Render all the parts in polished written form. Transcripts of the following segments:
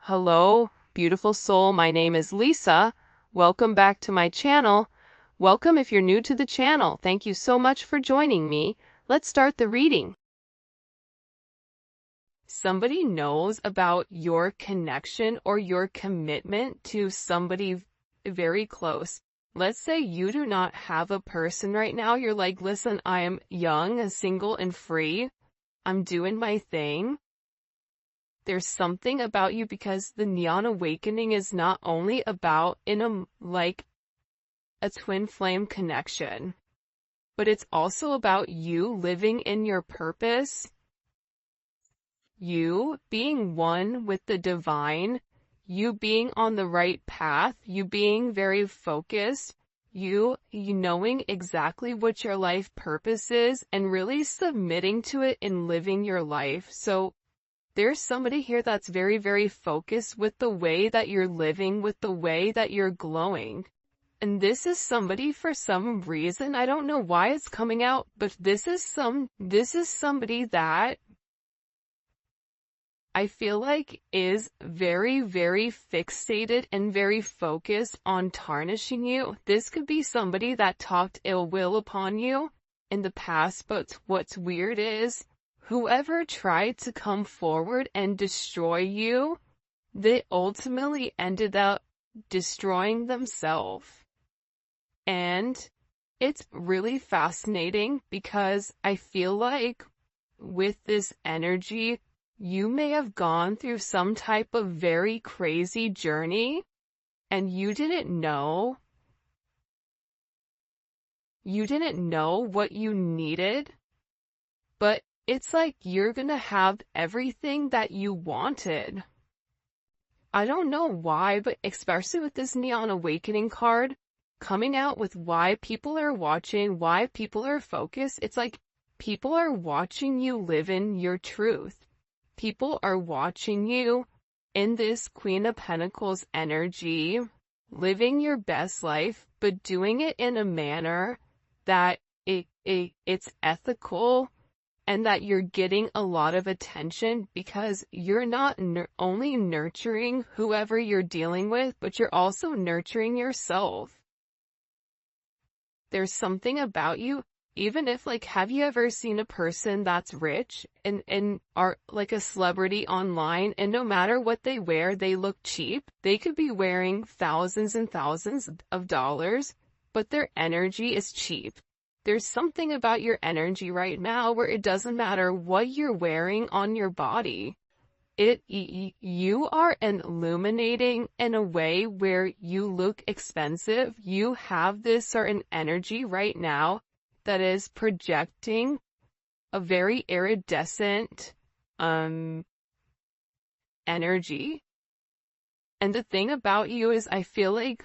Hello, beautiful soul. My name is Lisa. Welcome back to my channel. Welcome if you're new to the channel. Thank you so much for joining me. Let's start the reading. Somebody knows about your connection or your commitment to somebody very close. Let's say you do not have a person right now. You're like, listen, I am young, single, and free. I'm doing my thing. There's something about you because the neon awakening is not only about a twin flame connection, but it's also about you living in your purpose, you being one with the divine, you being on the right path, you being very focused, you knowing exactly what your life purpose is and really submitting to it and living your life. So there's somebody here that's very, very focused with the way that you're living, with the way that you're glowing. And this is somebody, for some reason, I don't know why it's coming out, but this is somebody that I feel like is very, very fixated and very focused on tarnishing you. This could be somebody that talked ill will upon you in the past, but what's weird is whoever tried to come forward and destroy you, they ultimately ended up destroying themselves. And it's really fascinating because I feel like with this energy, you may have gone through some type of very crazy journey and you didn't know what you needed, but it's like you're gonna have everything that you wanted. I don't know why, but especially with this Neon Awakening card coming out with why people are watching, why people are focused, it's like people are watching you live in your truth. People are watching you in this Queen of Pentacles energy, living your best life, but doing it in a manner that it's ethical, and that you're getting a lot of attention because you're not only nurturing whoever you're dealing with, but you're also nurturing yourself. There's something about you, even if have you ever seen a person that's rich and are like a celebrity online, and no matter what they wear, they look cheap? They could be wearing thousands and thousands of dollars, but their energy is cheap. There's something about your energy right now where it doesn't matter what you're wearing on your body. You are illuminating in a way where you look expensive. You have this certain energy right now that is projecting a very iridescent energy. And the thing about you is I feel like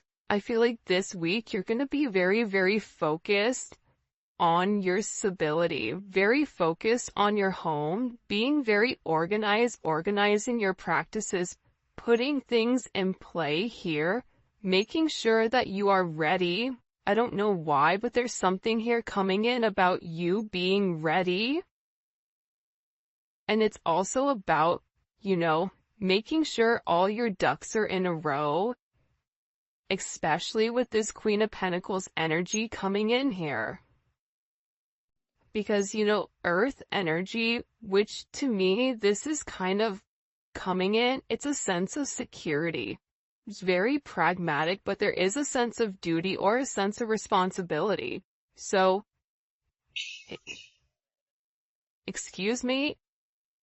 this week you're going to be very, very focused on your stability, very focused on your home, being very organized, organizing your practices, putting things in play here, making sure that you are ready. I don't know why, but there's something here coming in about you being ready. And it's also about, making sure all your ducks are in a row, especially with this Queen of Pentacles energy coming in here. Because, earth energy, which to me, this is kind of coming in, it's a sense of security. It's very pragmatic, but there is a sense of duty or a sense of responsibility. So, excuse me,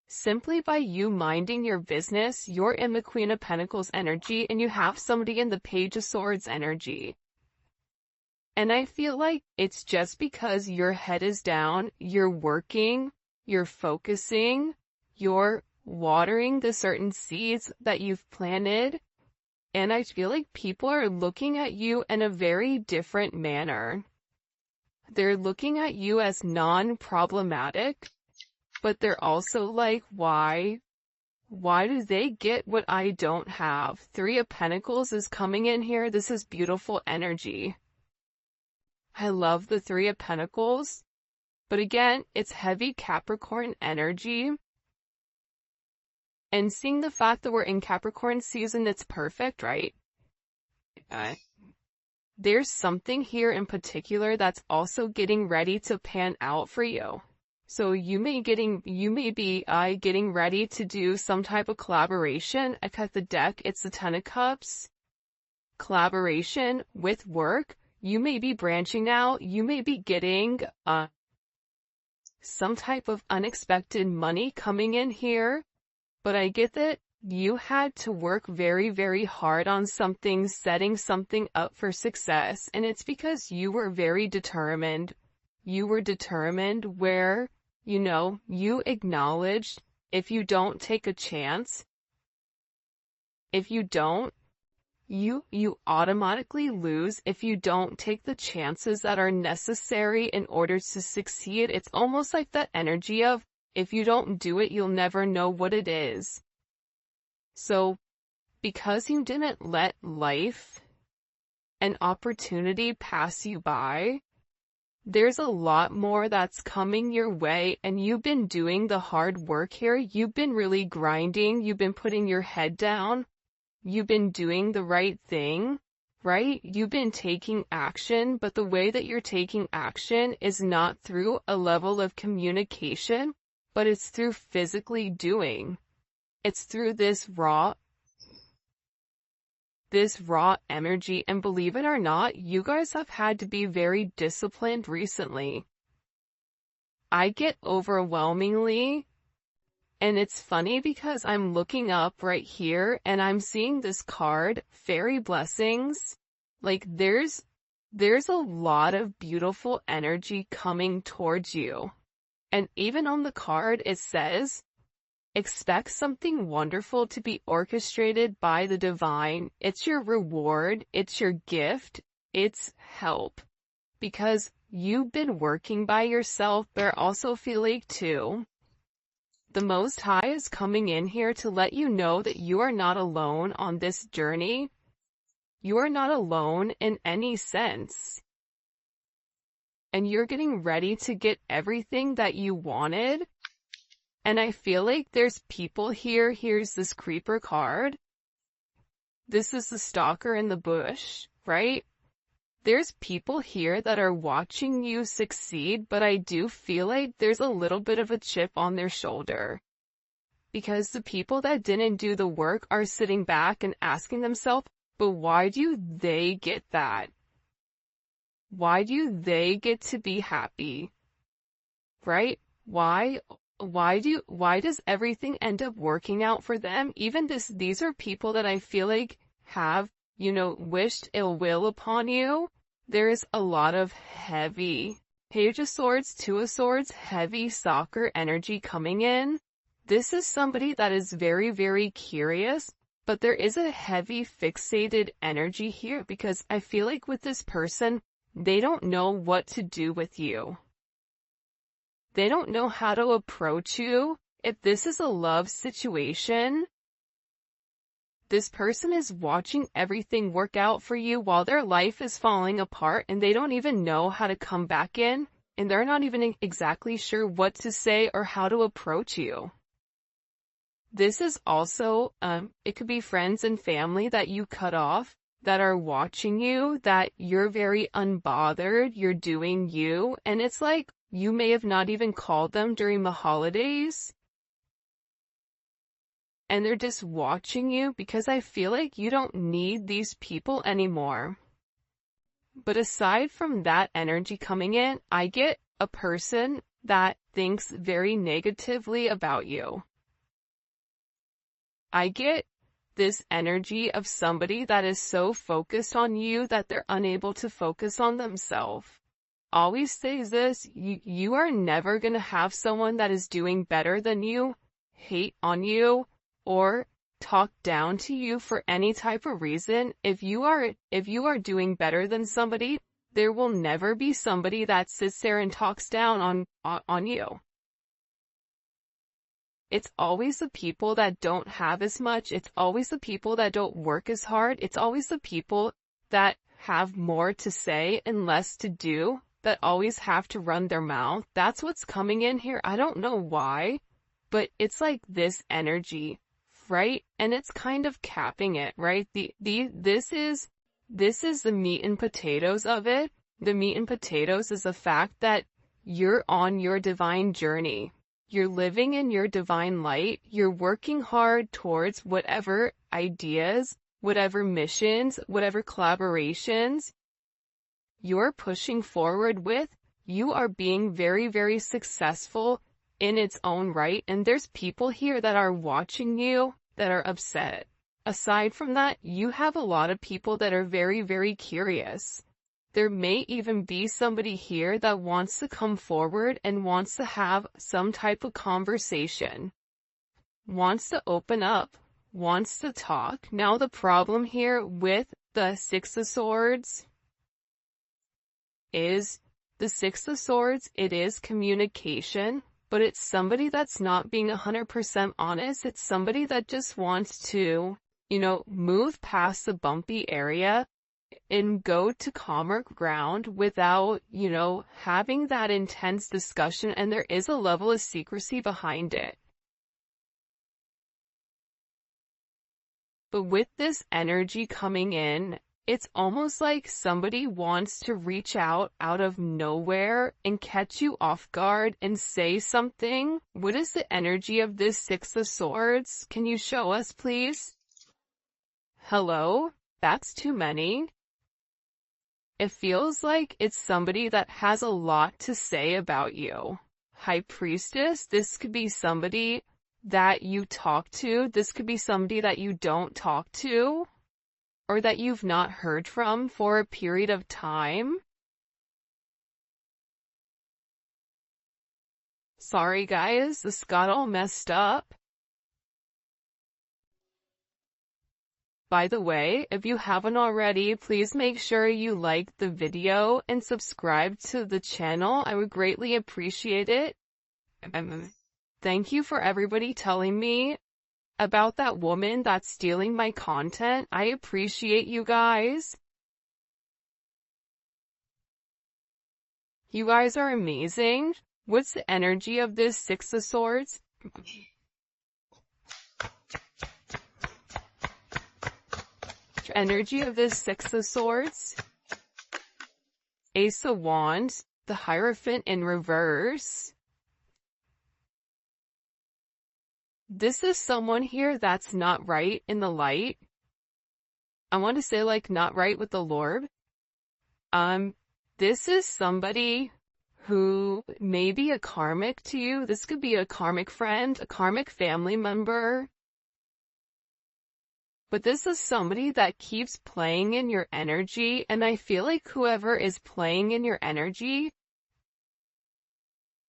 simply by you minding your business, you're in the Queen of Pentacles energy and you have somebody in the Page of Swords energy. And I feel like it's just because your head is down, you're working, you're focusing, you're watering the certain seeds that you've planted. And I feel like people are looking at you in a very different manner. They're looking at you as non-problematic, but they're also like, why do they get what I don't have? Three of Pentacles is coming in here. This is beautiful energy. I love the Three of Pentacles, but again, it's heavy Capricorn energy. And seeing the fact that we're in Capricorn season, it's perfect, right? There's something here in particular that's also getting ready to pan out for you. So you may be getting ready to do some type of collaboration. I cut the deck, it's the Ten of Cups. Collaboration with work. You may be branching out. You may be getting some type of unexpected money coming in here. But I get that you had to work very, very hard on something, setting something up for success. And it's because you were very determined. You were determined where, you acknowledged if you don't take a chance, if you don't, you automatically lose if you don't take the chances that are necessary in order to succeed. It's almost like that energy of, if you don't do it, you'll never know what it is. So, because you didn't let life and opportunity pass you by, there's a lot more that's coming your way, and you've been doing the hard work here. You've been really grinding. You've been putting your head down. You've been doing the right thing, right? You've been taking action, but the way that you're taking action is not through a level of communication, but it's through physically doing. It's through this raw energy. And believe it or not, you guys have had to be very disciplined recently. I get overwhelmingly, and it's funny because I'm looking up right here and I'm seeing this card, Fairy Blessings. Like there's a lot of beautiful energy coming towards you. And even on the card it says, expect something wonderful to be orchestrated by the divine. It's your reward, it's your gift, it's help. Because you've been working by yourself, but I also feel like too, the Most High is coming in here to let you know that you are not alone on this journey. You are not alone in any sense. And you're getting ready to get everything that you wanted. And I feel like there's people here. Here's this creeper card. This is the stalker in the bush, right? There's people here that are watching you succeed, but I do feel like there's a little bit of a chip on their shoulder. Because the people that didn't do the work are sitting back and asking themselves, but why do they get that? Why do they get to be happy? Right? Why does everything end up working out for them? Even these are people that I feel like have, wished ill will upon you. There's a lot of heavy Page of Swords, Two of Swords, heavy soccer energy coming in. This is somebody that is very, very curious, but there is a heavy fixated energy here because I feel like with this person, they don't know what to do with you. They don't know how to approach you. If this is a love situation, this person is watching everything work out for you while their life is falling apart and they don't even know how to come back in, and they're not even exactly sure what to say or how to approach you. This is also, it could be friends and family that you cut off that are watching you, that you're very unbothered, you're doing you, and it's like you may have not even called them during the holidays. And they're just watching you because I feel like you don't need these people anymore. But aside from that energy coming in, I get a person that thinks very negatively about you. I get this energy of somebody that is so focused on you that they're unable to focus on themselves. Always says this, you are never going to have someone that is doing better than you, hate on you, or talk down to you for any type of reason. If you are doing better than somebody, there will never be somebody that sits there and talks down on you. It's always the people that don't have as much. It's always the people that don't work as hard. It's always the people that have more to say and less to do, that always have to run their mouth. That's what's coming in here. I don't know why, but it's like this energy right? And it's kind of capping it, right? This is the meat and potatoes of it. The meat and potatoes is the fact that you're on your divine journey. You're living in your divine light. You're working hard towards whatever ideas, whatever missions, whatever collaborations you're pushing forward with. You are being very, very successful in its own right. And there's people here that are watching you that are upset. Aside from that, you have a lot of people that are very, very curious. There may even be somebody here that wants to come forward and wants to have some type of conversation, wants to open up, wants to talk. Now the problem here with the Six of Swords is it is communication, but it's somebody that's not being 100% honest. It's somebody that just wants to, move past the bumpy area and go to calmer ground without, having that intense discussion, and there is a level of secrecy behind it. But with this energy coming in, it's almost like somebody wants to reach out of nowhere and catch you off guard and say something. What is the energy of this Six of Swords? Can you show us, please? Hello? That's too many. It feels like it's somebody that has a lot to say about you. High Priestess, this could be somebody that you talk to. This could be somebody that you don't talk to, or that you've not heard from for a period of time. Sorry guys, this got all messed up. By the way, if you haven't already, please make sure you like the video and subscribe to the channel. I would greatly appreciate it. Thank you for everybody telling me about that woman that's stealing my content. I appreciate you guys. You guys are amazing. What's the energy of this Six of Swords? Energy of this Six of Swords. Ace of Wands, the Hierophant in reverse. This is someone here that's not right in the light. I want to say like not right with the Lord. This is somebody who may be a karmic to you. This could be a karmic friend, a karmic family member. But this is somebody that keeps playing in your energy, and I feel like whoever is playing in your energy,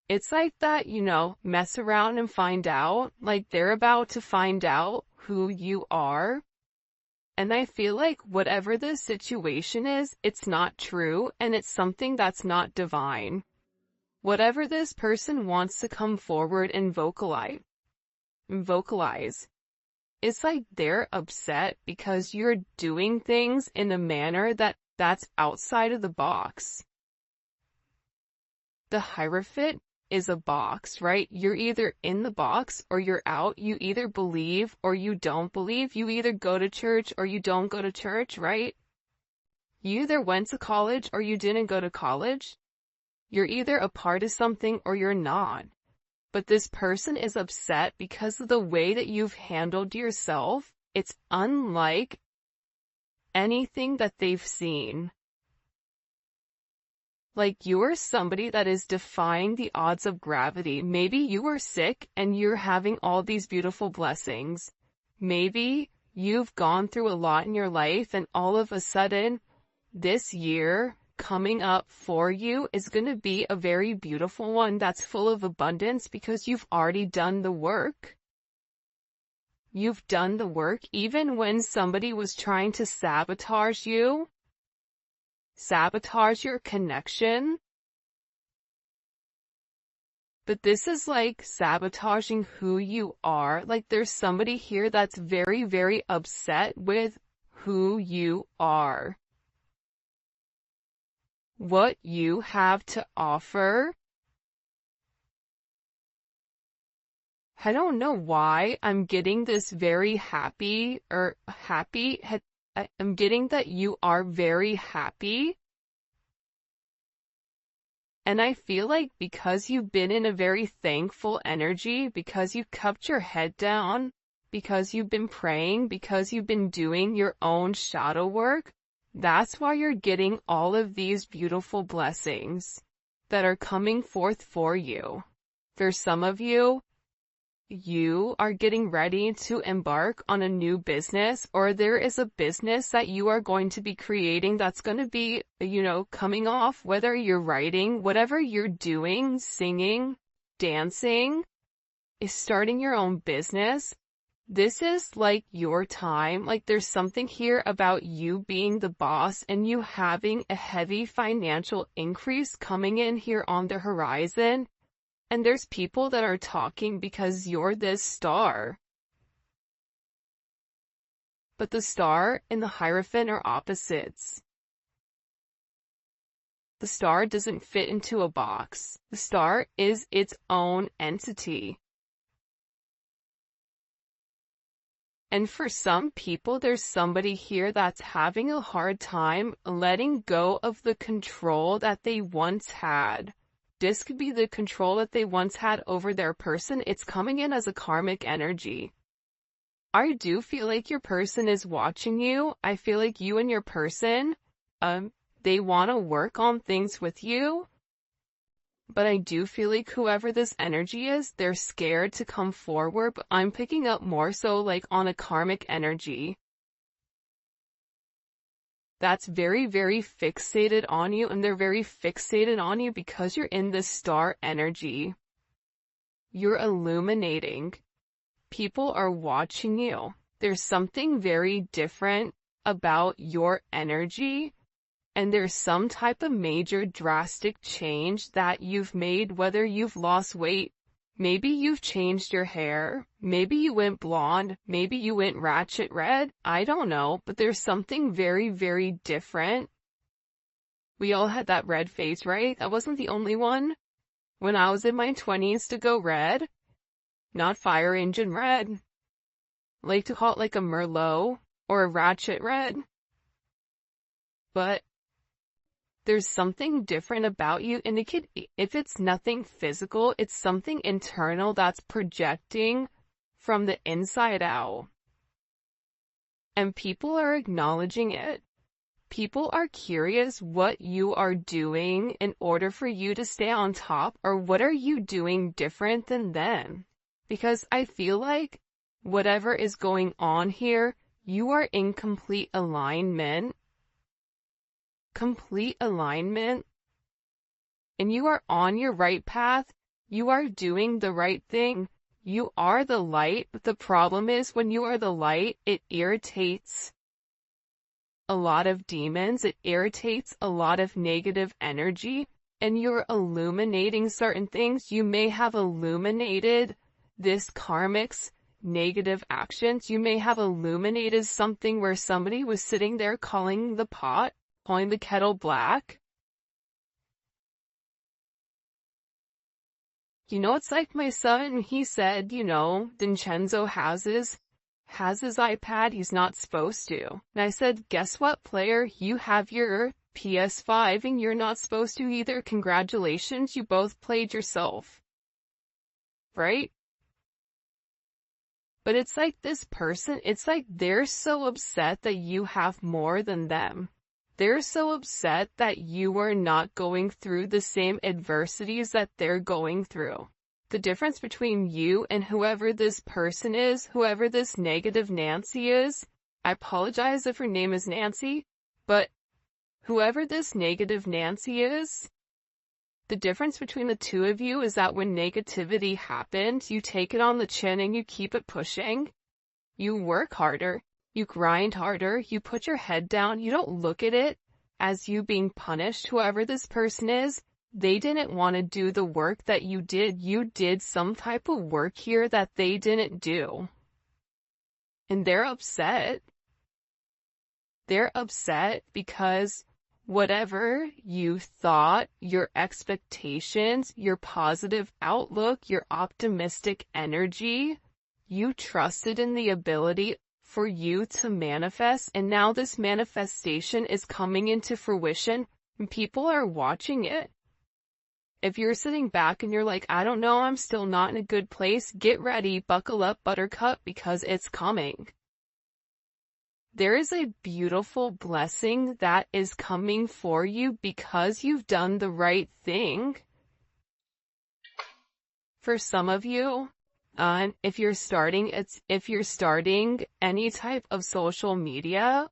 it's like that, mess around and find out, like they're about to find out who you are. And I feel like whatever the situation is, it's not true, and it's something that's not divine. Whatever this person wants to come forward and vocalize. It's like they're upset because you're doing things in a manner that's outside of the box. The Hierophant is a box, right? You're either in the box or you're out. You either believe or you don't believe. You either go to church or you don't go to church, right? You either went to college or you didn't go to college. You're either a part of something or you're not. But this person is upset because of the way that you've handled yourself. It's unlike anything that they've seen. Like you're somebody that is defying the odds of gravity. Maybe you were sick and you're having all these beautiful blessings. Maybe you've gone through a lot in your life and all of a sudden this year coming up for you is going to be a very beautiful one that's full of abundance because you've already done the work. You've done the work even when somebody was trying to sabotage you, sabotage your connection. But this is like sabotaging who you are. Like there's somebody here that's very, very upset with who you are. What you have to offer. I don't know why I'm getting this very happy, I'm getting that you are very happy. And I feel like because you've been in a very thankful energy, because you kept your head down, because you've been praying, because you've been doing your own shadow work, that's why you're getting all of these beautiful blessings that are coming forth for you. For some of you, you are getting ready to embark on a new business, or there is a business that you are going to be creating that's going to be, coming off, whether you're writing, whatever you're doing, singing, dancing, is starting your own business. This is like your time. Like there's something here about you being the boss and you having a heavy financial increase coming in here on the horizon. And there's people that are talking because you're this star. But the star and the Hierophant are opposites. The star doesn't fit into a box. The star is its own entity. And for some people, there's somebody here that's having a hard time letting go of the control that they once had. This could be the control that they once had over their person. It's coming in as a karmic energy. I do feel like your person is watching you. I feel like you and your person, they want to work on things with you. But I do feel like whoever this energy is, they're scared to come forward. But I'm picking up more so like on a karmic energy that's very, very fixated on you, and they're very fixated on you because you're in this star energy. You're illuminating. People are watching you. There's something very different about your energy, and there's some type of major drastic change that you've made, whether you've lost weight, maybe you've changed your hair, maybe you went blonde, maybe you went ratchet red, I don't know, but there's something very, very different. We all had that red phase, right? I wasn't the only one. When I was in my 20s to go red, not fire engine red. I like to call it like a Merlot or a ratchet red. But there's something different about you, and if it's nothing physical, it's something internal that's projecting from the inside out. And people are acknowledging it. People are curious what you are doing in order for you to stay on top, or what are you doing different than them? Because I feel like whatever is going on here, you are in complete alignment. Complete alignment, and you are on your right path. You are doing the right thing. You are the light, but the problem is when you are the light, it irritates a lot of demons, it irritates a lot of negative energy, and you're illuminating certain things. You may have illuminated this karmic's negative actions. You may have illuminated something where somebody was sitting there calling the kettle black. It's like my son, he said, Vincenzo has his iPad, he's not supposed to. And I said, guess what, player? You have your PS5 and you're not supposed to either. Congratulations, you both played yourself. Right? But it's like this person, it's like they're so upset that you have more than them. They're so upset that you are not going through the same adversities that they're going through. The difference between you and whoever this person is, whoever this negative Nancy is, I apologize if her name is Nancy, but whoever this negative Nancy is, the difference between the two of you is that when negativity happens, you take it on the chin and you keep it pushing. You work harder. You grind harder, you put your head down, you don't look at it as you being punished. Whoever this person is, they didn't want to do the work that you did. You did some type of work here that they didn't do. And they're upset. They're upset because Whatever you thought, your expectations, your positive outlook, your optimistic energy, you trusted in the ability for you to manifest, and now this manifestation is coming into fruition, and people are watching it. If you're sitting back and you're like, I don't know, I'm still not in a good place, get ready, buckle up, buttercup, because it's coming. There is a beautiful blessing that is coming for you because you've done the right thing. For some of you, if you're starting any type of social media,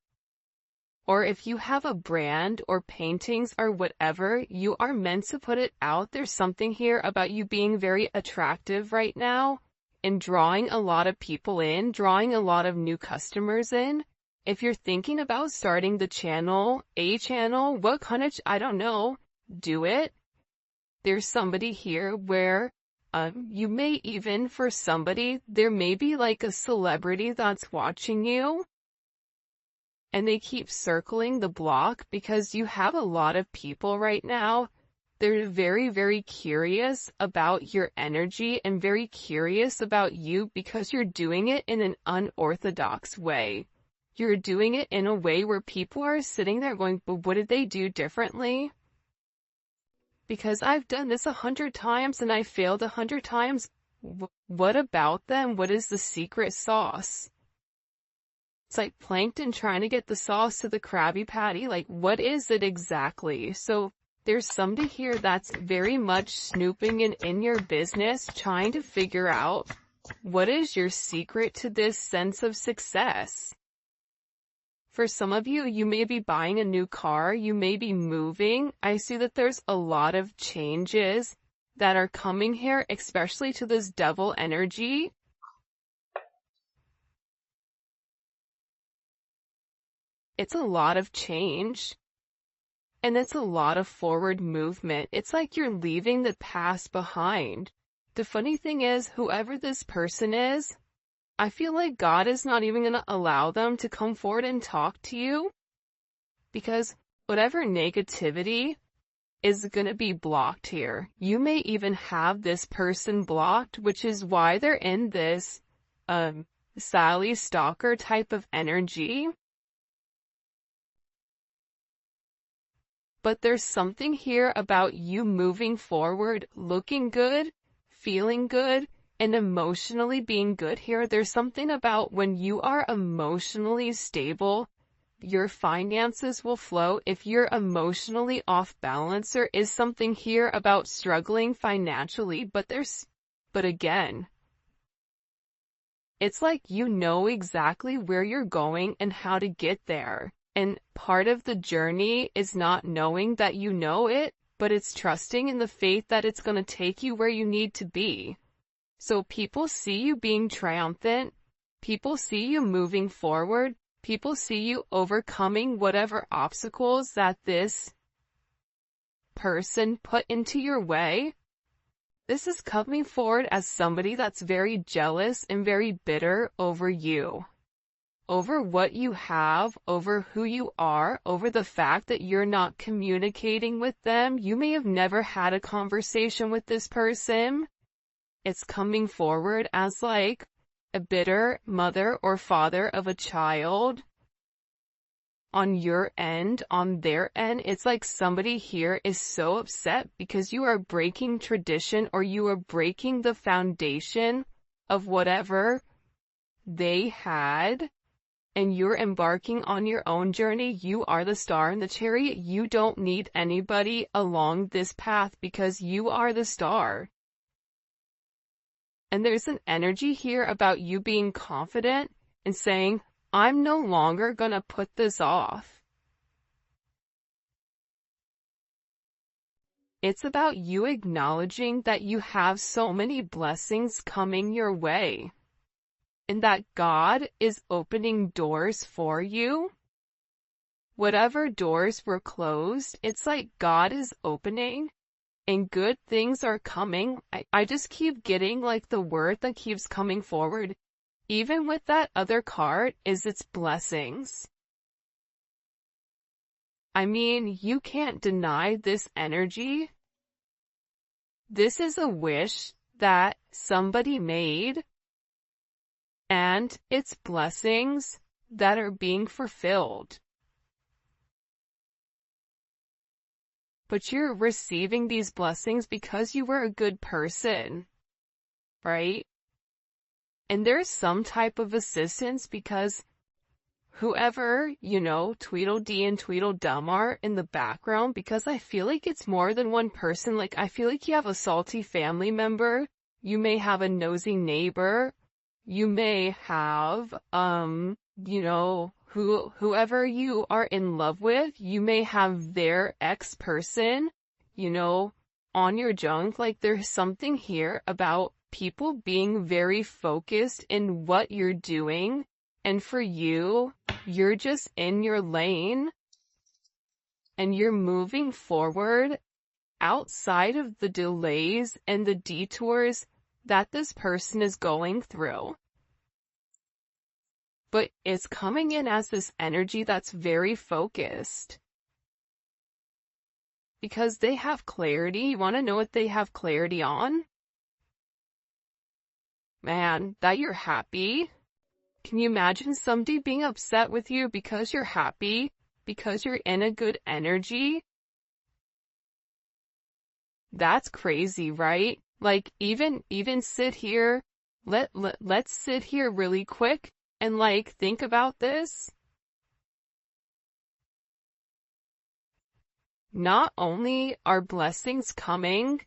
or if you have a brand or paintings or whatever, you are meant to put it out. There's something here about you being very attractive right now and drawing a lot of people in, drawing a lot of new customers in. If you're thinking about starting a channel, what kind of, I don't know, do it. There's somebody here where, you may even, for somebody, there may be like a celebrity that's watching you, and they keep circling the block because you have a lot of people right now. They're very, very curious about your energy and very curious about you because you're doing it in an unorthodox way. You're doing it in a way where people are sitting there going, but what did they do differently? Because I've done this 100 times and I failed 100 times. What about them? What is the secret sauce? It's like plankton trying to get the sauce to the Krabby Patty. Like, what is it exactly? So there's somebody here that's very much snooping in your business, trying to figure out what is your secret to this sense of success. For some of you, you may be buying a new car, you may be moving. I see that there's a lot of changes that are coming here, especially to this devil energy. It's a lot of change, and it's a lot of forward movement. It's like you're leaving the past behind. The funny thing is, whoever this person is, I feel like God is not even going to allow them to come forward and talk to you, because whatever negativity is going to be blocked here. You may even have this person blocked, which is why they're in this Sally Stalker type of energy. But there's something here about you moving forward, looking good, feeling good, and emotionally being good here. There's something about when you are emotionally stable, your finances will flow. If you're emotionally off balance, there is something here about struggling financially, but again, it's like you know exactly where you're going and how to get there. And part of the journey is not knowing that you know it, but it's trusting in the faith that it's going to take you where you need to be. So people see you being triumphant, people see you moving forward, people see you overcoming whatever obstacles that this person put into your way. This is coming forward as somebody that's very jealous and very bitter over you, over what you have, over who you are, over the fact that you're not communicating with them. You may have never had a conversation with this person. It's coming forward as like a bitter mother or father of a child. On your end, on their end, it's like somebody here is so upset because you are breaking tradition, or you are breaking the foundation of whatever they had, and you're embarking on your own journey. You are the star in the chariot. You don't need anybody along this path because you are the star. And there's an energy here about you being confident and saying, I'm no longer gonna put this off. It's about you acknowledging that you have so many blessings coming your way, and that God is opening doors for you. Whatever doors were closed, it's like God is opening, and good things are coming. I just keep getting like the word that keeps coming forward. Even with that other card, is its blessings. I mean, you can't deny this energy. This is a wish that somebody made, and it's blessings that are being fulfilled. But you're receiving these blessings because you were a good person, right? And there's some type of assistance because whoever, Tweedledee and Tweedledum are in the background, because I feel like it's more than one person. Like, I feel like you have a salty family member, you may have a nosy neighbor, you may have, whoever you are in love with, you may have their ex-person, on your junk. Like, there's something here about people being very focused in what you're doing. And for you, you're just in your lane and you're moving forward outside of the delays and the detours that this person is going through. But it's coming in as this energy that's very focused. Because they have clarity. You want to know what they have clarity on? Man, that you're happy. Can you imagine somebody being upset with you because you're happy? Because you're in a good energy? That's crazy, right? Like, even sit here, let's sit here really quick and think about this. Not only are blessings coming,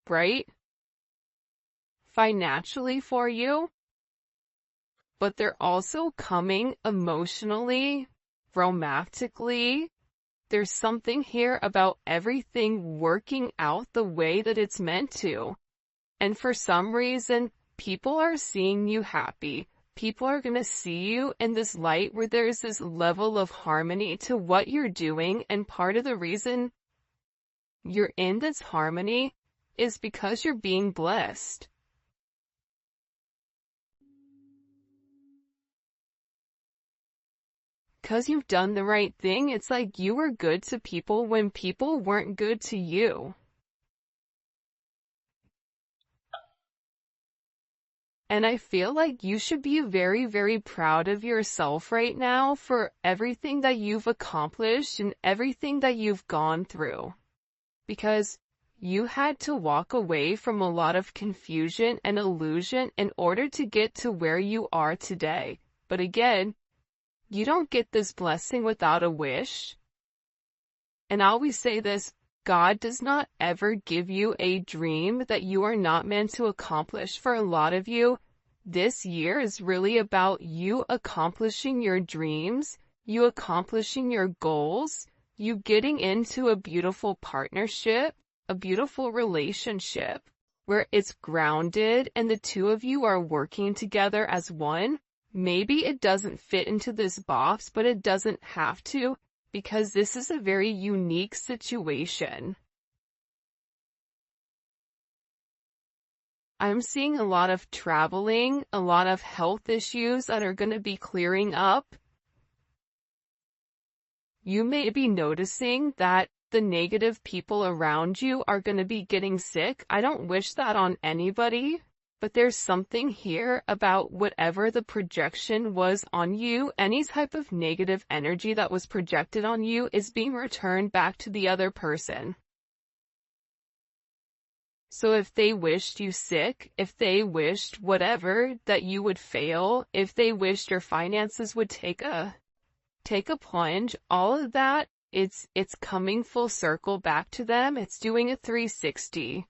right, financially for you, but they're also coming emotionally, romantically. There's something here about everything working out the way that it's meant to. And for some reason, people are seeing you happy. People are going to see you in this light where there's this level of harmony to what you're doing. And part of the reason you're in this harmony is because you're being blessed. Because you've done the right thing. It's like you were good to people when people weren't good to you. And I feel like you should be very, very proud of yourself right now for everything that you've accomplished and everything that you've gone through. Because you had to walk away from a lot of confusion and illusion in order to get to where you are today. But again, you don't get this blessing without a wish. And I always say this, God does not ever give you a dream that you are not meant to accomplish. For a lot of you, this year is really about you accomplishing your dreams, you accomplishing your goals, you getting into a beautiful partnership, a beautiful relationship, where it's grounded and the two of you are working together as one. Maybe it doesn't fit into this box, but it doesn't have to, because this is a very unique situation. I'm seeing a lot of traveling, a lot of health issues that are going to be clearing up. You may be noticing that the negative people around you are going to be getting sick. I don't wish that on anybody. But there's something here about whatever the projection was on you, any type of negative energy that was projected on you is being returned back to the other person. So if they wished you sick, if they wished whatever, that you would fail, if they wished your finances would take a plunge, all of that, it's coming full circle back to them. It's doing a 360.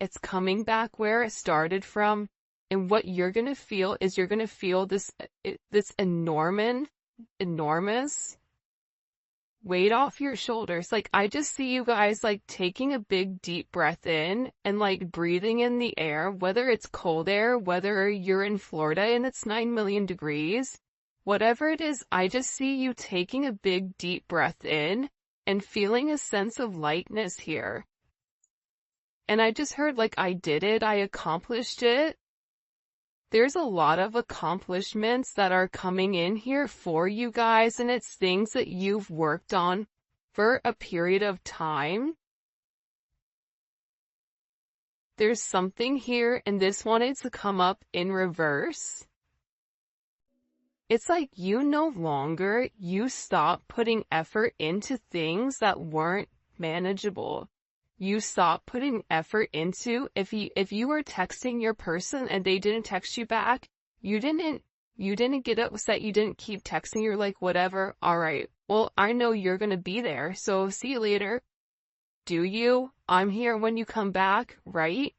It's coming back where it started from, and what you're going to feel is you're going to feel this enormous weight off your shoulders. Like, I just see you guys taking a big deep breath in and breathing in the air, whether it's cold air, whether you're in Florida and it's 9 million degrees, whatever it is, I just see you taking a big deep breath in and feeling a sense of lightness here. And I just heard I did it, I accomplished it. there's a lot of accomplishments that are coming in here for you guys, and it's things that you've worked on for a period of time. There's something here, and this wanted to come up in reverse. It's like you stop putting effort into things that weren't manageable. You stop putting effort into, if you were texting your person and they didn't text you back, you didn't get upset, you didn't keep texting, you're like, whatever, alright, well, I know you're gonna be there, so see you later. Do you? I'm here when you come back, right?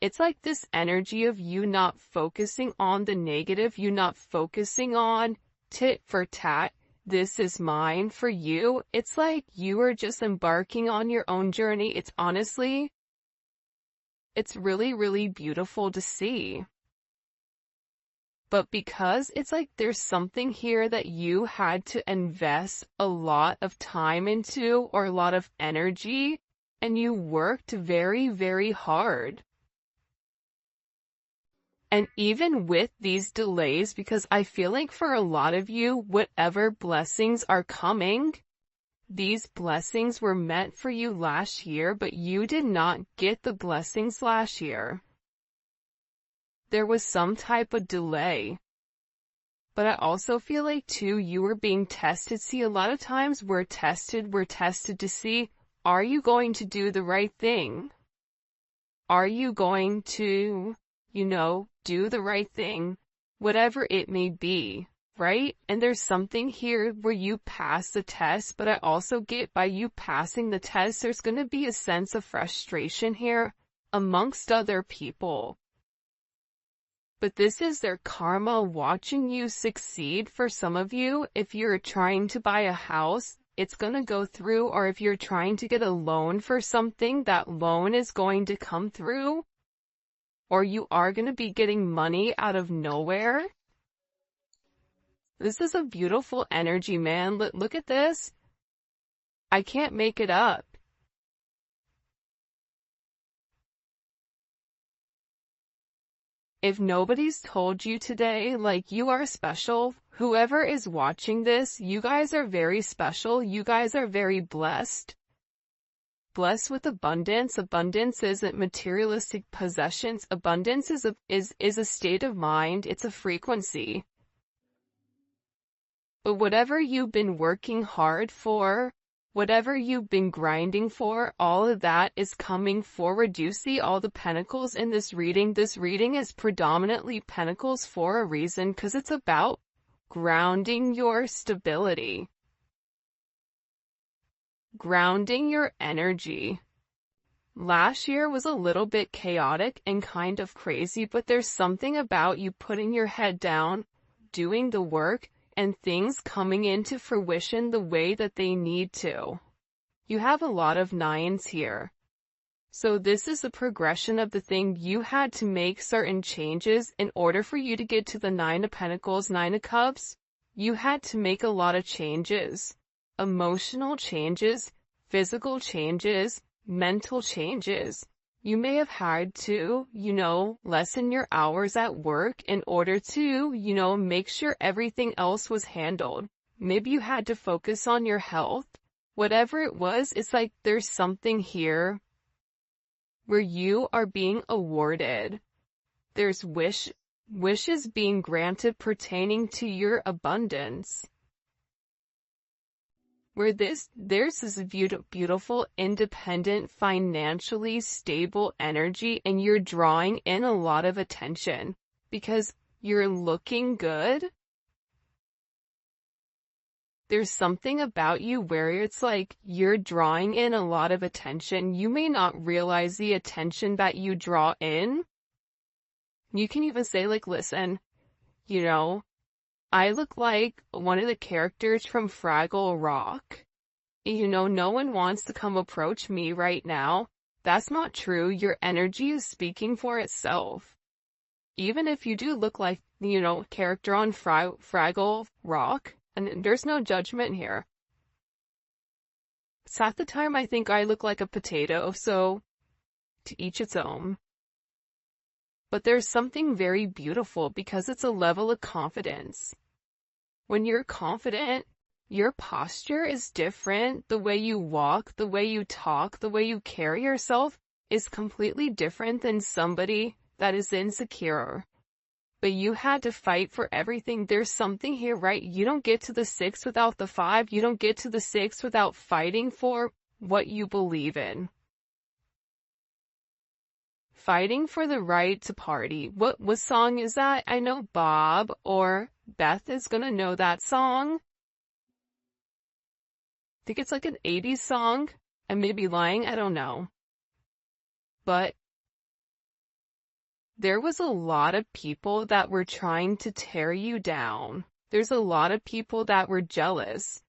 It's like this energy of you not focusing on the negative, you not focusing on tit for tat, this is mine for you. It's like you are just embarking on your own journey. It's honestly, it's really, really beautiful to see. But because it's like there's something here that you had to invest a lot of time into, or a lot of energy, and you worked very, very hard. And even with these delays, because I feel like for a lot of you, whatever blessings are coming, these blessings were meant for you last year, but you did not get the blessings last year. There was some type of delay. But I also feel like too, you were being tested. See, a lot of times we're tested to see, are you going to do the right thing? Are you going to, do the right thing, whatever it may be, right? And there's something here where you pass the test, but I also get by you passing the test, there's going to be a sense of frustration here amongst other people. But this is their karma watching you succeed. For some of you, if you're trying to buy a house, it's going to go through, or if you're trying to get a loan for something, that loan is going to come through. Or you are going to be getting money out of nowhere. This is a beautiful energy, man. Look at this. I can't make it up. If nobody's told you today, like, you are special, whoever is watching this, you guys are very special. You guys are very blessed. Blessed with abundance. Abundance isn't materialistic possessions. Abundance is a state of mind. It's a frequency. But whatever you've been working hard for, whatever you've been grinding for, all of that is coming forward. You see all the pentacles in this reading. This reading is predominantly pentacles for a reason, because it's about grounding your stability. Grounding your energy. Last year was a little bit chaotic and kind of crazy, but there's something about you putting your head down, doing the work, and things coming into fruition the way that they need to. You have a lot of nines here. So this is a progression of the thing. You had to make certain changes in order for you to get to the Nine of Pentacles, Nine of Cups. You had to make a lot of changes. Emotional changes, physical changes, mental changes. You may have had to, lessen your hours at work in order to, make sure everything else was handled. Maybe you had to focus on your health. Whatever it was, it's like there's something here where you are being awarded. There's wishes being granted pertaining to your abundance. Where there's this beautiful, independent, financially stable energy, and you're drawing in a lot of attention because you're looking good. There's something about you where it's like you're drawing in a lot of attention. You may not realize the attention that you draw in. You can even say, like, listen, I look like one of the characters from Fraggle Rock. No one wants to come approach me right now. That's not true. Your energy is speaking for itself. Even if you do look like, character on Fraggle Rock, and there's no judgment here. It's half the time I think I look like a potato, so to each its own. But there's something very beautiful because it's a level of confidence. When you're confident, your posture is different. The way you walk, the way you talk, the way you carry yourself is completely different than somebody that is insecure. But you had to fight for everything. There's something here, right? You don't get to the 6 without the 5. You don't get to the 6 without fighting for what you believe in. Fighting for the right to party. What song is that? I know Bob or Beth is gonna know that song. I think it's like an 80s song. I may be lying, I don't know. But there was a lot of people that were trying to tear you down. There's a lot of people that were jealous.